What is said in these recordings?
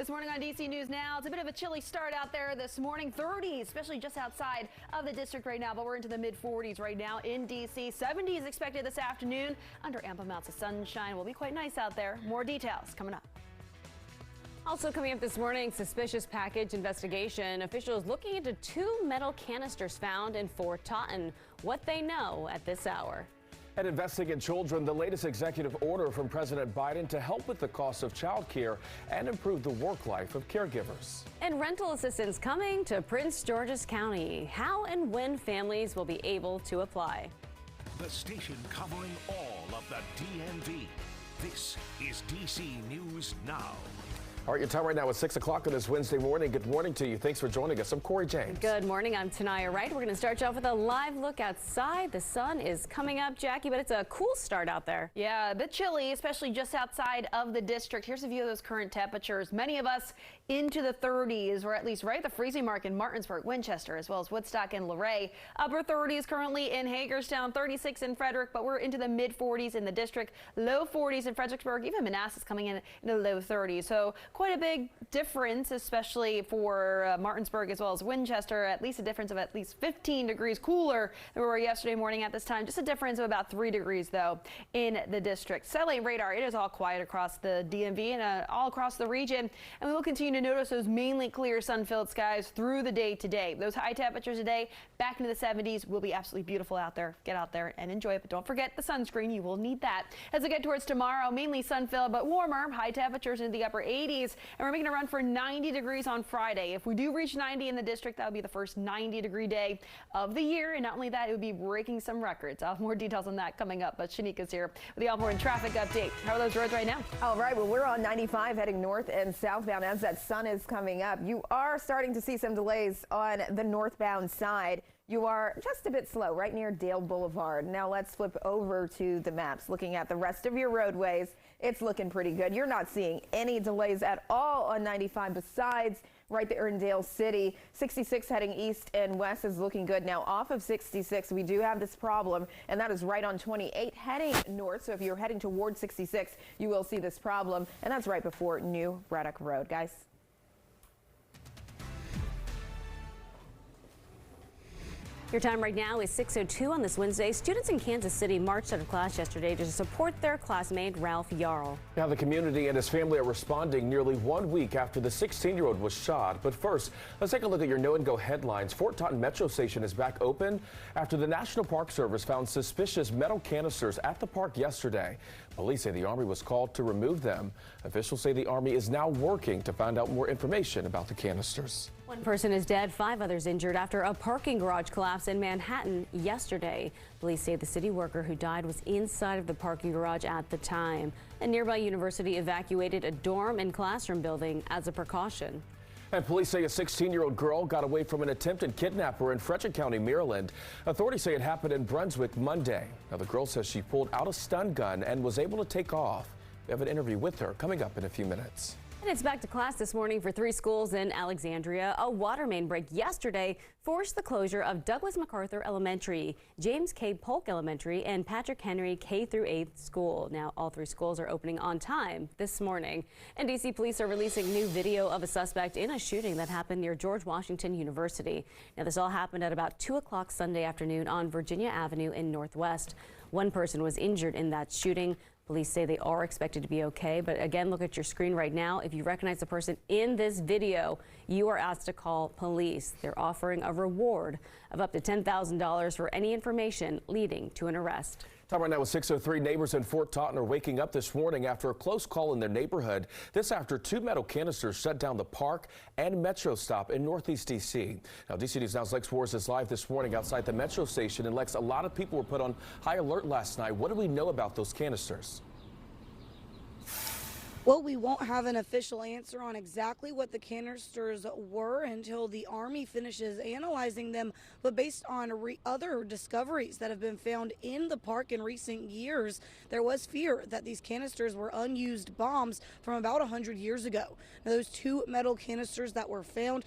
This morning on DC News Now, it's a bit of a chilly start out there this morning. 30s, especially just outside of the district right now, but we're into the mid 40s right now in DC. 70s expected this afternoon under ample amounts of sunshine. Will be quite nice out there. More details coming up. Also coming up this morning, suspicious package investigation. Officials looking into 2 metal canisters found in Fort Totten. What they know at this hour. And investing in children, the latest executive order from President Biden to help with the cost of child care and improve the work life of caregivers. And rental assistance coming to Prince George's County. How and when families will be able to apply. The station covering all of the DMV. This is DC News Now. All right, your time right now is 6 o'clock on this Wednesday morning. Good morning to you. Thanks for joining us. I'm Corey James. Good morning. I'm Tanaya Wright. We're going to start you off with a live look outside. The sun is coming up, Jackie, but it's a cool start out there. Yeah, a bit chilly, especially just outside of the district. Here's a view of those current temperatures. Many of us into the 30s. We're at least right at the freezing mark in Martinsburg, Winchester, as well as Woodstock and Luray. Upper 30s currently in Hagerstown, 36 in Frederick, but we're into the mid 40s in the district. Low 40s in Fredericksburg, even Manassas coming in the low 30s. So quite a big difference, especially for Martinsburg as well as Winchester. At least a difference of at least 15 degrees cooler than we were yesterday morning at this time. Just a difference of about 3 degrees, though, in the district. Satellite radar, it is all quiet across the DMV and all across the region. And we will continue to notice those mainly clear sun-filled skies through the day today. Those high temperatures today back into the 70s will be absolutely beautiful out there. Get out there and enjoy it. But don't forget the sunscreen. You will need that. As we get towards tomorrow, mainly sun-filled but warmer. High temperatures into the upper 80s. And we're making a run for 90 degrees on Friday. If we do reach 90 in the district, that would be the first 90-degree day of the year. And not only that, it would be breaking some records. I'll have more details on that coming up. But Shanika's here with the all-morning traffic update. How are those roads right now? All right. Well, we're on 95 heading north and southbound as that sun is coming up. You are starting to see some delays on the northbound side. You are just a bit slow right near Dale Boulevard. Now let's flip over to the maps. Looking at the rest of your roadways, it's looking pretty good. You're not seeing any delays at all on 95 besides right there in Dale City. 66 heading east and west is looking good. Now off of 66, we do have this problem, and that is right on 28 heading north. So if you're heading toward 66, you will see this problem, and that's right before New Braddock Road, guys. Your time right now is 6:02 on this Wednesday. Students in Kansas City marched out of class yesterday to support their classmate Ralph Yarl. Now the community and his family are responding nearly 1 week after the 16-year-old was shot. But first, let's take a look at your Know and Go headlines. Fort Totten Metro Station is back open after the National Park Service found suspicious metal canisters at the park yesterday. Police say the Army was called to remove them. Officials say the Army is now working to find out more information about the canisters. 1 person is dead, 5 others injured after a parking garage collapse in Manhattan yesterday. Police say the city worker who died was inside of the parking garage at the time. A nearby university evacuated a dorm and classroom building as a precaution. And police say a 16-year-old girl got away from an attempted kidnapper in Frederick County, Maryland. Authorities say it happened in Brunswick Monday. Now the girl says she pulled out a stun gun and was able to take off. We have an interview with her coming up in a few minutes. And it's back to class this morning for 3 schools in Alexandria. A water main break yesterday forced the closure of Douglas MacArthur Elementary, James K. Polk Elementary, and Patrick Henry K through 8th School. Now, all 3 schools are opening on time this morning. And DC police are releasing new video of a suspect in a shooting that happened near George Washington University. Now, this all happened at about 2 o'clock Sunday afternoon on Virginia Avenue in Northwest. 1 person was injured in that shooting. Police say they are expected to be okay, but again, look at your screen right now. If you recognize the person in this video, you are asked to call police. They're offering a reward of up to $10,000 for any information leading to an arrest. Time right now is 6:03. Neighbors in Fort Totten are waking up this morning after a close call in their neighborhood. This after 2 metal canisters shut down the park and Metro stop in Northeast D.C. Now, DC News Now's Lex Wars is live this morning outside the Metro station. And Lex, a lot of people were put on high alert last night. What do we know about those canisters? Well, we won't have an official answer on exactly what the canisters were until the Army finishes analyzing them. But based on other discoveries that have been found in the park in recent years, there was fear that these canisters were unused bombs from about 100 years ago. Now, those 2 metal canisters that were found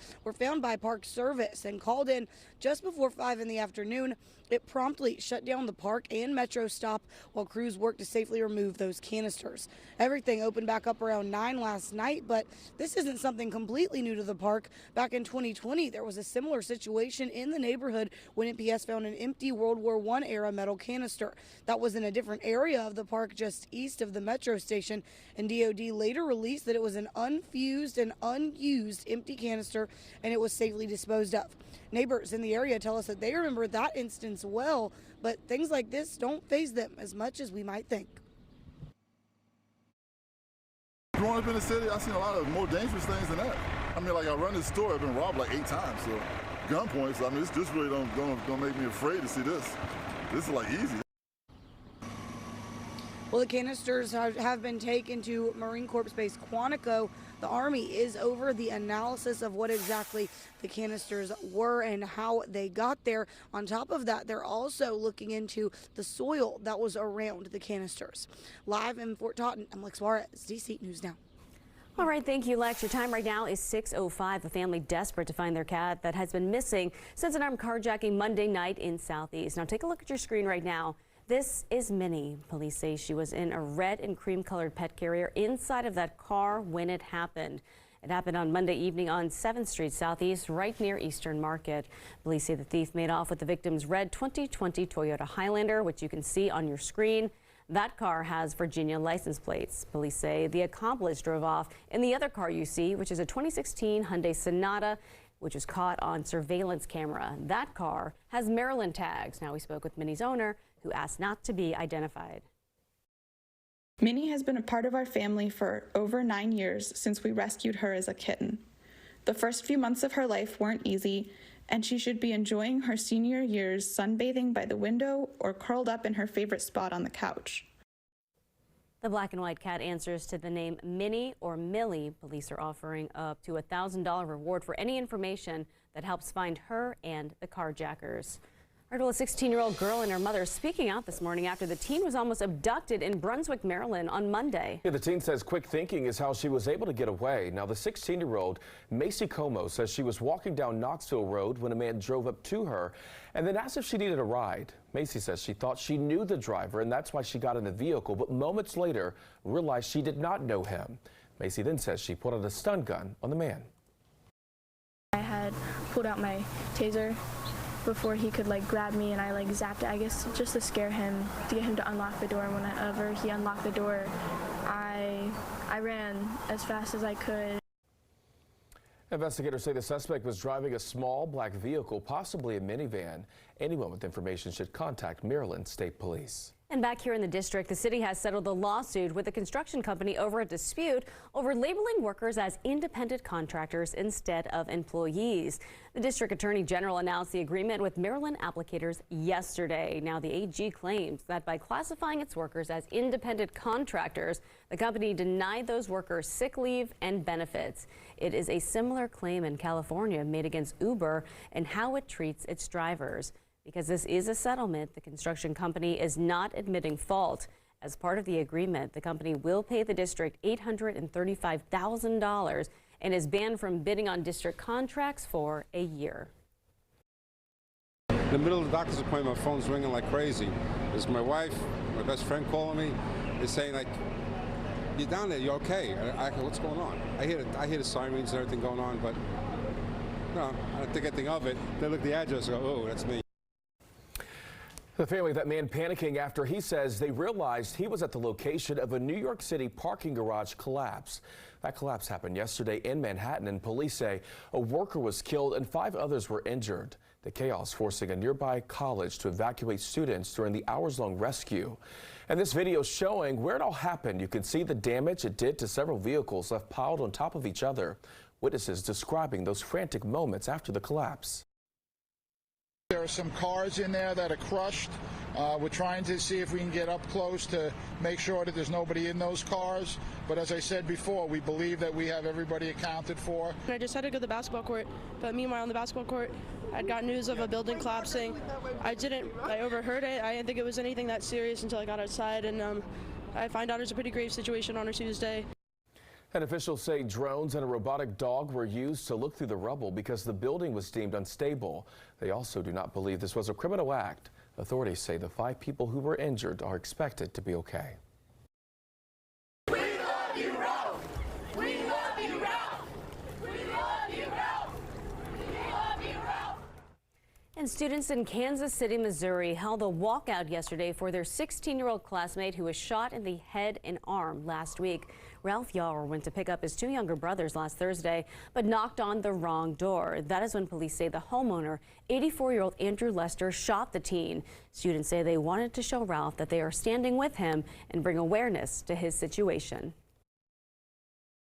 by Park Service and called in just before 5 in the afternoon. It promptly shut down the park and Metro stop while crews worked to safely remove those canisters. Everything opened back up around 9 last night, but this isn't something completely new to the park. Back in 2020, there was a similar situation in the neighborhood when MPS found an empty World War I era metal canister. That was in a different area of the park just east of the metro station, and DOD later released that it was an unfused and unused empty canister and it was safely disposed of. Neighbors in the area tell us that they remember that instance well, but things like this don't faze them as much as we might think. Growing up in the city, I've seen a lot of more dangerous things than that. I mean, like I run this store, I've been robbed like 8 times. So gunpoints, I mean, this really don't make me afraid to see this. This is like easy. Well, the canisters have been taken to Marine Corps Base Quantico. The Army is over the analysis of what exactly the canisters were and how they got there. On top of that, they're also looking into the soil that was around the canisters. Live in Fort Totten, I'm Lex Suarez, DC News Now. All right, thank you, Lex. Your time right now is 6:05. A family desperate to find their cat that has been missing since an armed carjacking Monday night in Southeast. Now take a look at your screen right now. This is Minnie. Police say she was in a red and cream colored pet carrier inside of that car when it happened. It happened on Monday evening on 7th Street Southeast, right near Eastern Market. Police say the thief made off with the victim's red 2020 Toyota Highlander, which you can see on your screen. That car has Virginia license plates. Police say the accomplice drove off in the other car you see, which is a 2016 Hyundai Sonata, which was caught on surveillance camera. That car has Maryland tags. Now we spoke with Minnie's owner, who asked not to be identified. Minnie has been a part of our family for over 9 years since we rescued her as a kitten. The first few months of her life weren't easy, and she should be enjoying her senior years sunbathing by the window or curled up in her favorite spot on the couch. The black and white cat answers to the name Minnie or Millie. Police are offering up to a $1,000 reward for any information that helps find her and the carjackers. A 16-year-old girl and her mother speaking out this morning after the teen was almost abducted in Brunswick, Maryland on Monday. Yeah, the teen says quick thinking is how she was able to get away. Now, the 16-year-old Macy Como says she was walking down Knoxville Road when a man drove up to her and then asked if she needed a ride. Macy says she thought she knew the driver and that's why she got in the vehicle, but moments later realized she did not know him. Macy then says she put out a stun gun on the man. I had pulled out my taser before he could grab me, and I zapped it, I guess, just to scare him, to get him to unlock the door. And whenever he unlocked the door, I ran as fast as I could. Investigators say the suspect was driving a small black vehicle, possibly a minivan. Anyone with information should contact Maryland State Police. And back here in the district, the city has settled the lawsuit with the construction company over a dispute over labeling workers as independent contractors instead of employees. The district attorney general announced the agreement with Maryland applicators yesterday. Now, the AG claims that by classifying its workers as independent contractors, the company denied those workers sick leave and benefits. It is a similar claim in California made against Uber and how it treats its drivers. Because this is a settlement, the construction company is not admitting fault. As part of the agreement, the company will pay the district $835,000 and is banned from bidding on district contracts for a year. In the middle of the doctor's appointment, my phone's ringing like crazy. It's my wife, my best friend calling me. They're saying, you're down there, you're okay. I go, what's going on? I hear the sirens and everything going on, but no, I don't think anything of it. They look at the address and go, oh, that's me. The family of that man panicking after he says they realized he was at the location of a New York City parking garage collapse. That collapse happened yesterday in Manhattan, and police say a worker was killed and 5 others were injured. The chaos forcing a nearby college to evacuate students during the hours-long rescue. And this video showing where it all happened. You can see the damage it did to several vehicles left piled on top of each other. Witnesses describing those frantic moments after the collapse. There are some cars in there that are crushed. We're trying to see if we can get up close to make sure that there's nobody in those cars. But as I said before, we believe that we have everybody accounted for. I just had to go to the basketball court, but meanwhile on the basketball court, I'd got news of a building collapsing. I overheard it. I didn't think it was anything that serious until I got outside, and I find out it's a pretty grave situation on a Tuesday. And officials say drones and a robotic dog were used to look through the rubble because the building was deemed unstable. They also do not believe this was a criminal act. Authorities say the 5 people who were injured are expected to be okay. We love you, Robert. And students in Kansas City, Missouri held a walkout yesterday for their 16-year-old classmate who was shot in the head and arm last week. Ralph Yauer went to pick up his 2 younger brothers last Thursday, but knocked on the wrong door. That is when police say the homeowner, 84-year-old Andrew Lester, shot the teen. Students say they wanted to show Ralph that they are standing with him and bring awareness to his situation.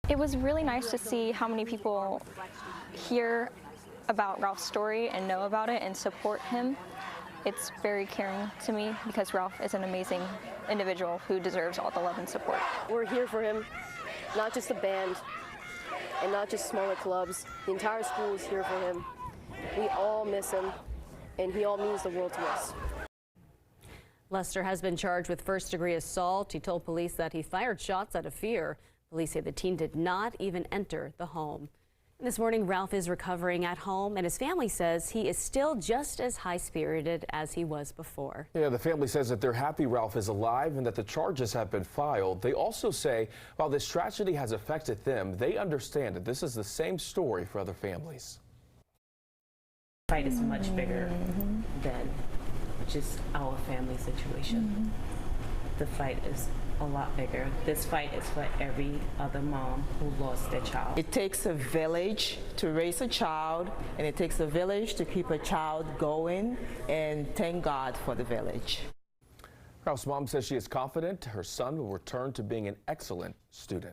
It was really nice to see how many people hear about Ralph's story and know about it and support him. It's very caring to me because Ralph is an amazing individual who deserves all the love and support. We're here for him, not just the band and not just smaller clubs. The entire school is here for him. We all miss him, and he all means the world to us. Lester has been charged with first-degree assault. He told police that he fired shots out of fear. Police say the teen did not even enter the home. This morning, Ralph is recovering at home, and his family says he is still just as high-spirited as he was before. Yeah, the family says that they're happy Ralph is alive and that the charges have been filed. They also say while this tragedy has affected them, they understand that this is the same story for other families. The fight is much bigger than just our family situation. The fight is a lot bigger. This fight is for every other mom who lost their child. It takes a village to raise a child, and it takes a village to keep a child going, and thank God for the village. Ralph's mom says she is confident her son will return to being an excellent student.